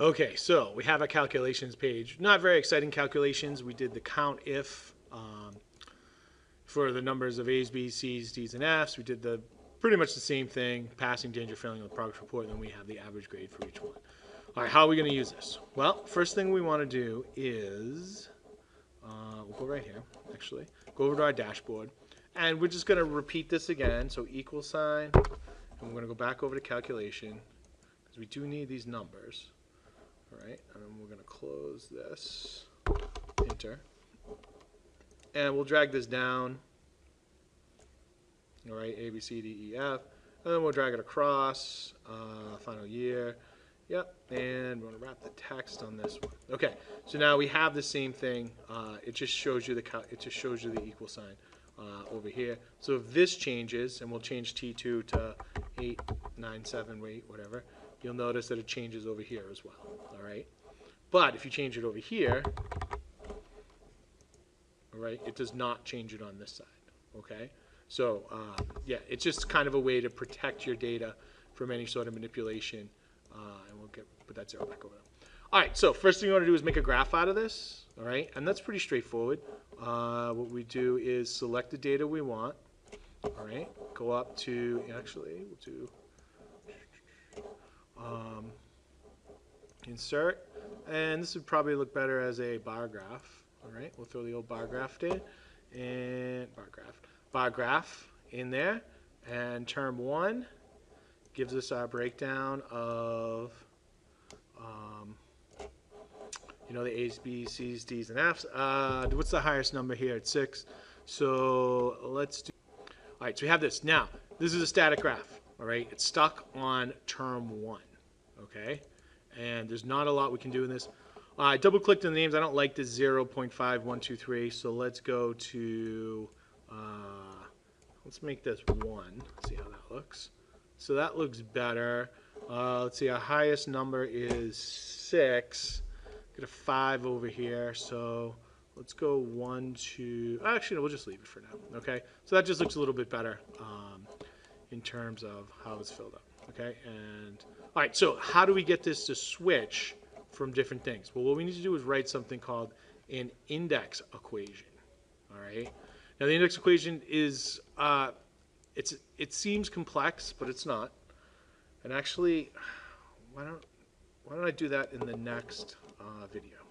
Okay, so we have a calculations page. Not very exciting calculations. We did the count if for the numbers of A's, B's, C's, D's, and F's. We did the pretty much the same thing, passing, danger, failing on the progress report, and then we have the average grade for each one. All right, how are we going to use this? Well, first thing we want to do is, we'll go right here, actually. Go over to our dashboard, and we're just going to repeat this again. So equal sign, and we're going to go back over to calculation, because we do need these numbers. All right, and we're going to close this, enter, and we'll drag this down. All right, A, B, C, D, E, F, and then we'll drag it across, final year, yep, and we're going to wrap the text on this one. Okay, so now we have the same thing. It just shows you the equal sign over here. So if this changes, and we'll change T2 to 897, wait, whatever, you'll notice that it changes over here as well. All right, but if you change it over here, all right, it does not change it on this side. Okay. So yeah, it's just kind of a way to protect your data from any sort of manipulation, and we'll put that 0 back over there. All right, so first thing you want to do is make a graph out of this, all right, and that's pretty straightforward. What we do is select the data we want, all right, go up to, actually, we'll do insert, and this would probably look better as a bar graph, all right, we'll throw the old bar graph in, and bar graph in there, and term 1 gives us our breakdown of the A's, B's, C's, D's, and F's. What's the highest number here? It's 6. So let's do. All right, so we have this. Now, this is a static graph. All right, it's stuck on term 1. Okay, and there's not a lot we can do in this. I double clicked on the names. I don't like this 0.5123. So let's go to. Let's make this 1. See how that looks. So that looks better. Let's see, our highest number is 6. Get a 5 over here. So let's go 1, 2. Actually, no, we'll just leave it for now. Okay. So that just looks a little bit better in terms of how it's filled up. Okay. And all right. So how do we get this to switch from different things? Well, what we need to do is write something called an index equation. All right. Now the index equation is it seems complex, but it's not. And actually, why don't I do that in the next video?